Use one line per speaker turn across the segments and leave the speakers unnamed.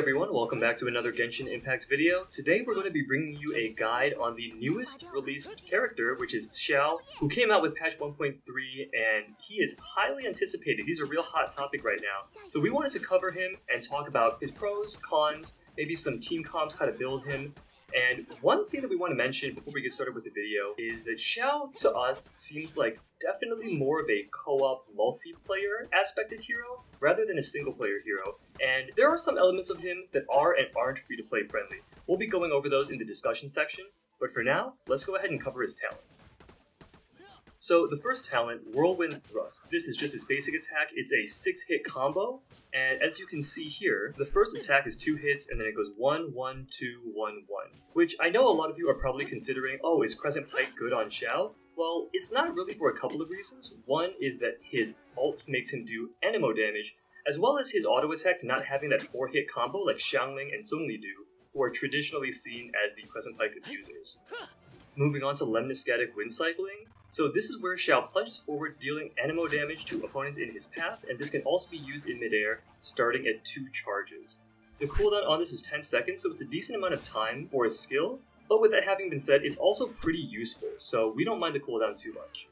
everyone, welcome back to another Genshin Impact video. Today we're going to be bringing you a guide on the newest released character, which is Xiao, who came out with patch 1.3, and he is highly anticipated. He's a real hot topic right now. So we wanted to cover him and talk about his pros, cons, maybe some team comps, how to build him. And one thing that we want to mention before we get started with the video is that Xiao, to us, seems like definitely more of a co-op multiplayer aspected hero rather than a single player hero. And there are some elements of him that are and aren't free-to-play friendly. We'll be going over those in the discussion section, but for now, let's go ahead and cover his talents. So the first talent, Whirlwind Thrust. This is just his basic attack. It's a 6-hit combo, and as you can see here, the first attack is 2 hits, and then it goes 1, 1, 2, 1, 1. Which I know a lot of you are probably considering, oh, is Crescent Pike good on Xiao? Well, it's not really for a couple of reasons. One is that his ult makes him do anemo damage, as well as his auto attacks not having that 4-hit combo like Xiangling and Zhongli do, who are traditionally seen as the Crescent Pike abusers. Moving on to Lemniscatic Wind Cycling. So this is where Xiao plunges forward, dealing anemo damage to opponents in his path, and this can also be used in midair, starting at 2 charges. The cooldown on this is 10 seconds, so it's a decent amount of time for a skill, but with that having been said, it's also pretty useful, so we don't mind the cooldown too much.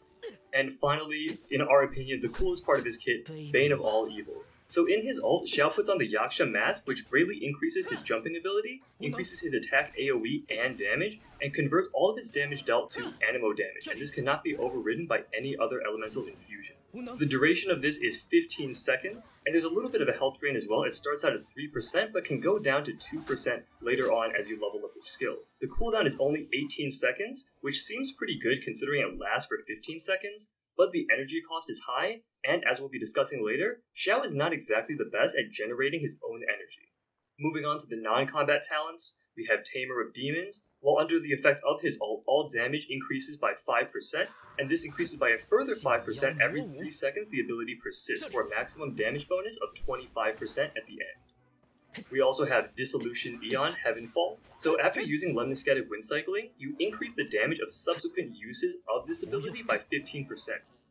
And finally, in our opinion, the coolest part of his kit, Bane of All Evil. So in his ult, Xiao puts on the Yaksha mask, which greatly increases his jumping ability, increases his attack AoE and damage, and converts all of his damage dealt to anemo damage, and this cannot be overridden by any other elemental infusion. The duration of this is 15 seconds, and there's a little bit of a health drain as well. It starts out at 3%, but can go down to 2% later on as you level up the skill. The cooldown is only 18 seconds, which seems pretty good considering it lasts for 15 seconds, but the energy cost is high, and as we'll be discussing later, Xiao is not exactly the best at generating his own energy. Moving on to the non-combat talents, we have Tamer of Demons. While under the effect of his ult, all damage increases by 5%, and this increases by a further 5% every 3 seconds the ability persists, for a maximum damage bonus of 25% at the end. We also have Dissolution Aeon Heavenfall. So after using Lemniscatic Wind Cycling, you increase the damage of subsequent uses of this ability by 15%.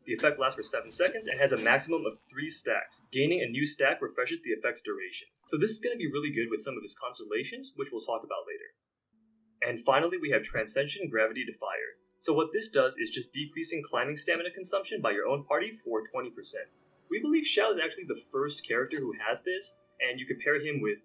The effect lasts for 7 seconds and has a maximum of 3 stacks. Gaining a new stack refreshes the effect's duration. So this is going to be really good with some of his constellations, which we'll talk about later. And finally, we have Transcension Gravity Defier. So what this does is just decreasing climbing stamina consumption by your own party for 20%. We believe Xiao is actually the first character who has this, and you compare him with,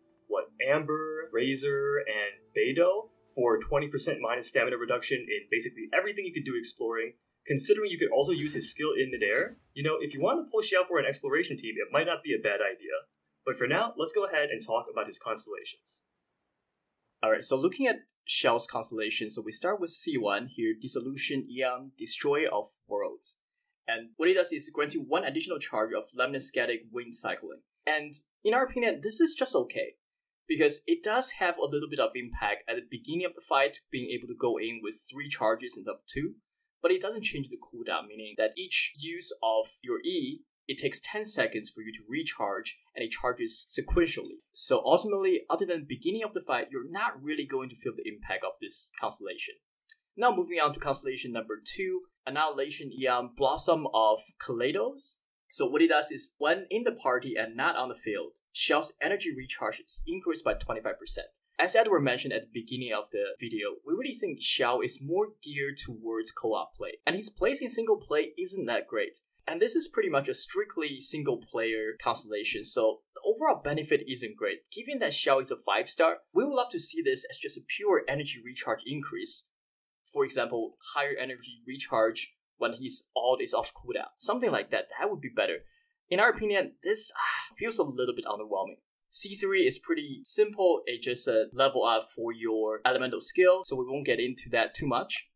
Amber, Razor, and Beidou for 20% minus stamina reduction in basically everything you can do exploring. Considering you could also use his skill in midair, if you want to pull Xiao for an exploration team, it might not be a bad idea. But for now, let's go ahead and talk about his constellations.
Alright, so looking at Xiao's constellation, so we start with C1 here, Dissolution Aeon, Destroyer of Worlds. And what it does is grant you 1 additional charge of Lemniscatic Wind Cycling. And in our opinion, this is just okay, because it does have a little bit of impact at the beginning of the fight, being able to go in with 3 charges instead of 2, but it doesn't change the cooldown, meaning that each use of your E, it takes 10 seconds for you to recharge, and it charges sequentially. So ultimately, other than the beginning of the fight, you're not really going to feel the impact of this constellation. Now moving on to constellation number 2, Annihilation Aeon, Blossom of Kaleidos. So what it does is, when in the party and not on the field, Xiao's energy recharge is increased by 25%. As Edward mentioned at the beginning of the video, we really think Xiao is more geared towards co-op play, and his place in single play isn't that great. And this is pretty much a strictly single player constellation, so the overall benefit isn't great. Given that Xiao is a 5-star, we would love to see this as just a pure energy recharge increase. For example, higher energy recharge when his ult is off cooldown. Something like that, that would be better. In our opinion, this feels a little bit underwhelming. C3 is pretty simple, it's just a level up for your elemental skill, so we won't get into that too much.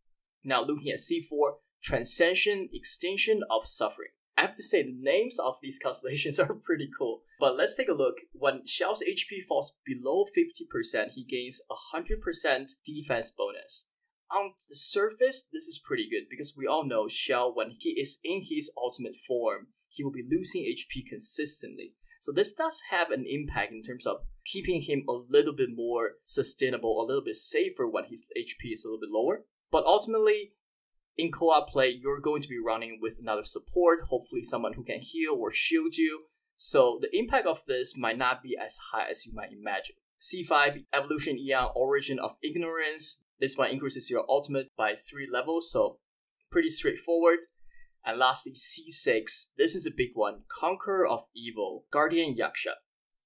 Now looking at C4, Transcension Extinction of Suffering. I have to say the names of these constellations are pretty cool, but let's take a look. When Xiao's HP falls below 50%, he gains 100% defense bonus. On the surface, this is pretty good because we all know Xiao, when he is in his ultimate form, he will be losing HP consistently. So this does have an impact in terms of keeping him a little bit more sustainable, a little bit safer when his HP is a little bit lower. But ultimately, in co-op play, you're going to be running with another support, hopefully someone who can heal or shield you. So the impact of this might not be as high as you might imagine. C5, Evolution Eon, Origin of Ignorance. This one increases your ultimate by 3 levels, so pretty straightforward. And lastly, C6. This is a big one. Conqueror of Evil, Guardian Yaksha.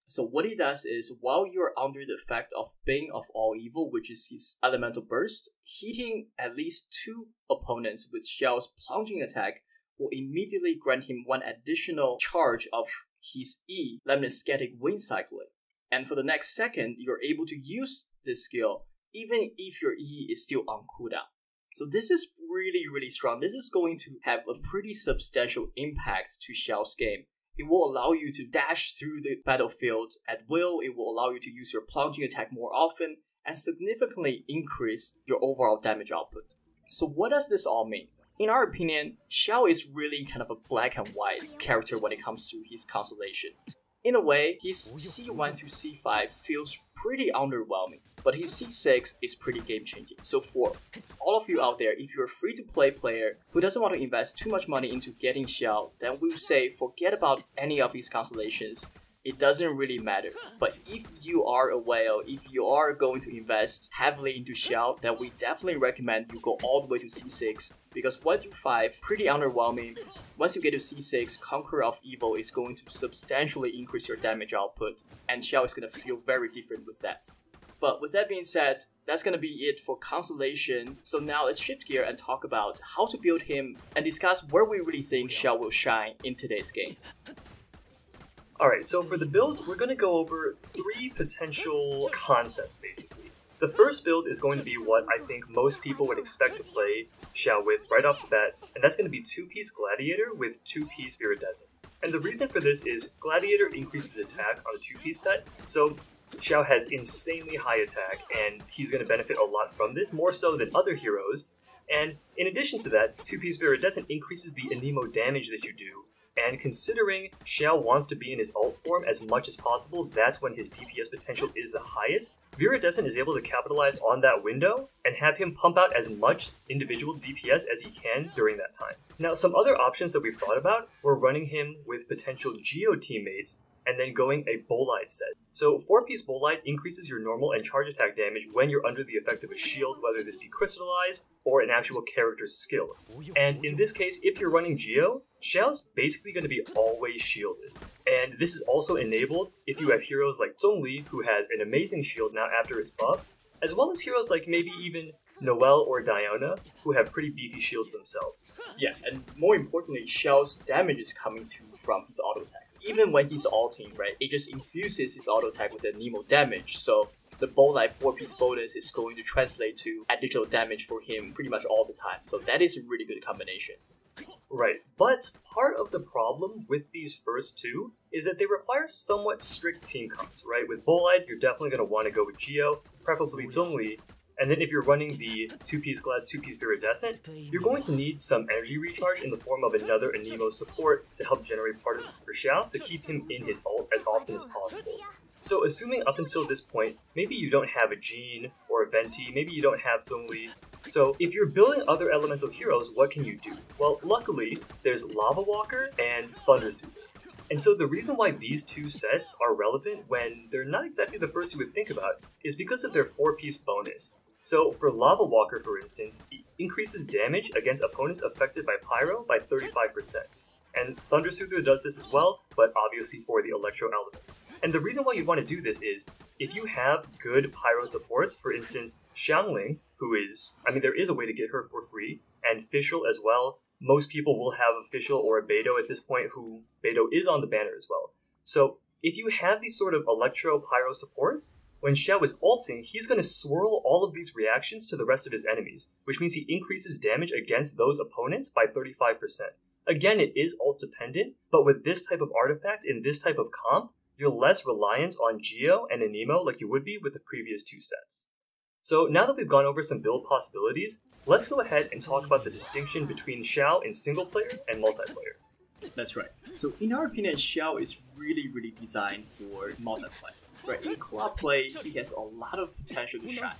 So what he does is, while you're under the effect of Bane of All Evil, which is his elemental burst, hitting at least 2 opponents with Xiao's plunging attack will immediately grant him 1 additional charge of his E, Lemniscatic Wind Cycling. And for the next second, you're able to use this skill even if your E is still on cooldown. So this is really strong. This is going to have a pretty substantial impact to Xiao's game. It will allow you to dash through the battlefield at will, it will allow you to use your plunging attack more often, and significantly increase your overall damage output. So what does this all mean? In our opinion, Xiao is really kind of a black and white character when it comes to his constellation. In a way, his C1 through C5 feels pretty underwhelming, but his C6 is pretty game-changing. So for all of you out there, if you're a free-to-play player who doesn't want to invest too much money into getting Xiao, then we would say forget about any of these constellations. It doesn't really matter. But if you are a whale, if you are going to invest heavily into Xiao, then we definitely recommend you go all the way to C6, because 1 through 5, pretty underwhelming. Once you get to C6, Conqueror of Evil is going to substantially increase your damage output, and Xiao is going to feel very different with that. But with that being said, that's going to be it for Constellation. So now let's shift gear and talk about how to build him and discuss where we really think Xiao will shine in today's game.
Alright, so for the build, we're going to go over 3 potential concepts, basically. The first build is going to be what I think most people would expect to play Xiao with right off the bat, and that's going to be 2-piece Gladiator with 2-piece Viridescent. And the reason for this is Gladiator increases attack on a 2-piece set, so Xiao has insanely high attack, and he's going to benefit a lot from this, more so than other heroes. And in addition to that, 2-piece Viridescent increases the Anemo damage that you do. And considering Xiao wants to be in his ult form as much as possible, that's when his DPS potential is the highest. Viridescent is able to capitalize on that window and have him pump out as much individual DPS as he can during that time. Now, some other options that we've thought about were running him with potential Geo teammates and then going a Bolide set. So 4-piece Bolide increases your normal and charge attack damage when you're under the effect of a shield, whether this be crystallized or an actual character's skill. And in this case, if you're running Geo, Xiao's basically going to be always shielded. And this is also enabled if you have heroes like Zhongli, who has an amazing shield now after his buff, as well as heroes like maybe even Noelle or Diana, who have pretty beefy shields themselves.
Yeah, and more importantly, Xiao's damage is coming through from his auto attacks. Even when he's ulting, right, it just infuses his auto attack with Anemo damage, so the Bolide 4-piece bonus is going to translate to additional damage for him pretty much all the time. So that is a really good combination.
Right, but part of the problem with these first 2 is that they require somewhat strict team comps, right? With Bolide, you're definitely going to want to go with Geo, preferably Zhongli, and then if you're running the 2-piece Glad, 2-piece Viridescent, you're going to need some energy recharge in the form of another Anemo support to help generate particles for Xiao to keep him in his ult as often as possible. So assuming up until this point, maybe you don't have a Jean or a Venti, maybe you don't have Zhongli. So if you're building other elemental heroes, what can you do? Well, luckily, there's Lava Walker and Thunder Soother. And so the reason why these 2 sets are relevant when they're not exactly the first you would think about is because of their 4-piece bonus. So for Lava Walker, for instance, it increases damage against opponents affected by Pyro by 35%. And Thunder Soother does this as well, but obviously for the Electro element. And the reason why you'd want to do this is, if you have good Pyro supports, for instance, Xiangling, who is, there is a way to get her for free, and Fischl as well. Most people will have a Fischl or a Beidou at this point, who Beidou is on the banner as well. So if you have these sort of Electro Pyro supports, when Xiao is ulting, he's going to swirl all of these reactions to the rest of his enemies, which means he increases damage against those opponents by 35%. Again, it is ult dependent, but with this type of artifact in this type of comp, you're less reliant on Geo and Anemo like you would be with the previous 2 sets. So now that we've gone over some build possibilities, let's go ahead and talk about the distinction between Xiao in single player and multiplayer.
That's right. So in our opinion, Xiao is really designed for multiplayer. Right, in club play, he has a lot of potential to shine.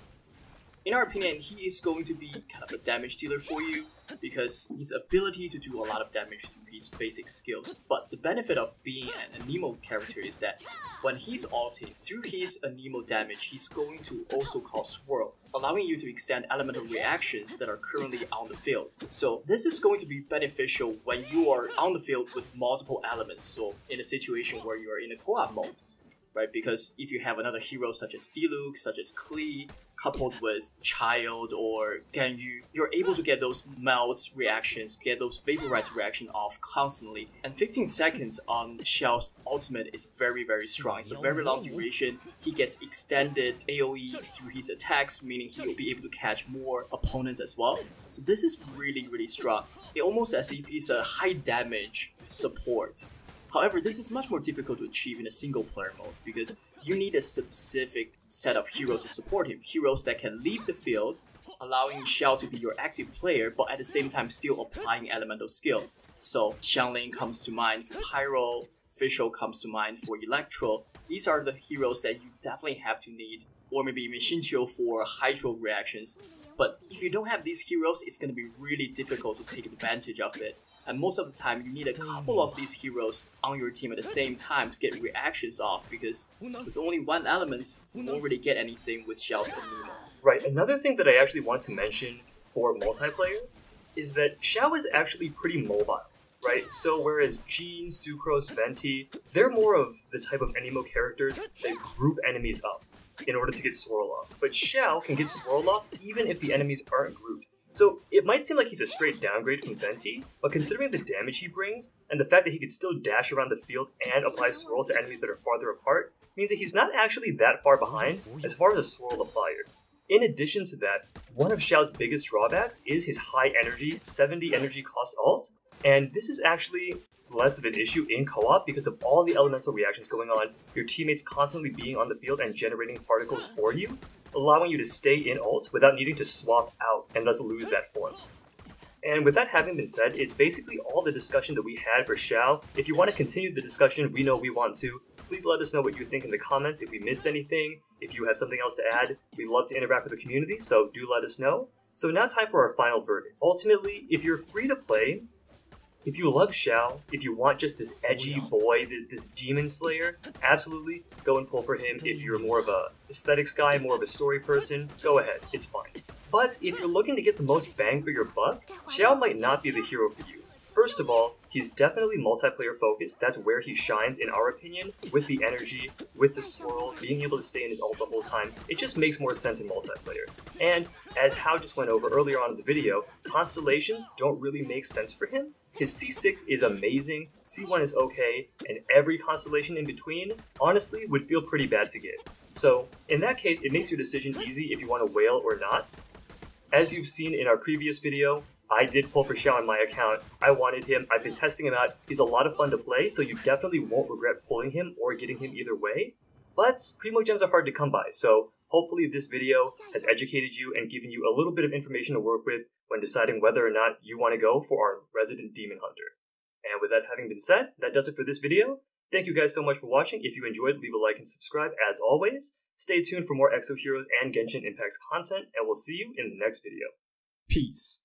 In our opinion, he is going to be kind of a damage dealer for you. because his ability to do a lot of damage through his basic skills. But the benefit of being an Anemo character is that when he's ulting, through his Anemo damage, he's going to also cause Swirl, allowing you to extend elemental reactions that are currently on the field. So this is going to be beneficial when you are on the field with multiple elements, so in a situation where you are in a co-op mode. Right, because if you have another hero such as Diluc, such as Klee, coupled with Child or Ganyu, you're able to get those melt reactions, get those vaporize reactions off constantly. And 15 seconds on Xiao's ultimate is very, very strong. It's a very long duration. He gets extended AoE through his attacks, meaning he will be able to catch more opponents as well. So this is really, really strong. It's almost as if he's a high damage support. However, this is much more difficult to achieve in a single player mode because you need a specific set of heroes to support him. Heroes that can leave the field, allowing Xiao to be your active player, but at the same time still applying elemental skill. So Xiangling comes to mind for Pyro, Fischl comes to mind for Electro. These are the heroes that you definitely have to need, or maybe even Xingqiu for Hydro reactions. But if you don't have these heroes, it's going to be really difficult to take advantage of it. And most of the time, you need a couple of these heroes on your team at the same time to get reactions off, because with only one element, you won't really get anything with Xiao's Anemo.
Right, another thing that I actually want to mention for multiplayer is that Xiao is actually pretty mobile, right? So whereas Jean, Sucrose, Venti, they're more of the type of Anemo characters that group enemies up in order to get Swirl off. But Xiao can get Swirl off even if the enemies aren't grouped. So it might seem like he's a straight downgrade from Venti, but considering the damage he brings, and the fact that he can still dash around the field and apply Swirl to enemies that are farther apart, means that he's not actually that far behind as far as a Swirl applier. In addition to that, one of Xiao's biggest drawbacks is his high energy, 70 energy cost ult, and this is actually less of an issue in co-op because of all the elemental reactions going on, your teammates constantly being on the field and generating particles for you, allowing you to stay in ult without needing to swap out and thus lose that form. And with that having been said, it's basically all the discussion that we had for Xiao. If you want to continue the discussion, we know we want to. Please let us know what you think in the comments if we missed anything, if you have something else to add. We love to interact with the community, so do let us know. So now time for our final verdict. Ultimately, if you're free to play, if you love Xiao, if you want just this edgy boy, this demon slayer, absolutely go and pull for him. If you're more of a aesthetics guy, more of a story person, go ahead, it's fine. But if you're looking to get the most bang for your buck, Xiao might not be the hero for you. First of all, he's definitely multiplayer focused. That's where he shines in our opinion, with the energy, with the swirl, being able to stay in his ult the whole time. It just makes more sense in multiplayer. And as Hao just went over earlier on in the video, Constellations don't really make sense for him. His C6 is amazing, C1 is okay, and every constellation in between, honestly, would feel pretty bad to get. So, in that case, it makes your decision easy if you want to whale or not. As you've seen in our previous video, I did pull for Xiao on my account. I wanted him, I've been testing him out, he's a lot of fun to play, so you definitely won't regret pulling him or getting him either way. But Primo Gems are hard to come by, so hopefully this video has educated you and given you a little bit of information to work with when deciding whether or not you want to go for our resident demon hunter. And with that having been said, that does it for this video. Thank you guys so much for watching. If you enjoyed, leave a like and subscribe as always. Stay tuned for more Exo Heroes and Genshin Impact content, and we'll see you in the next video.
Peace.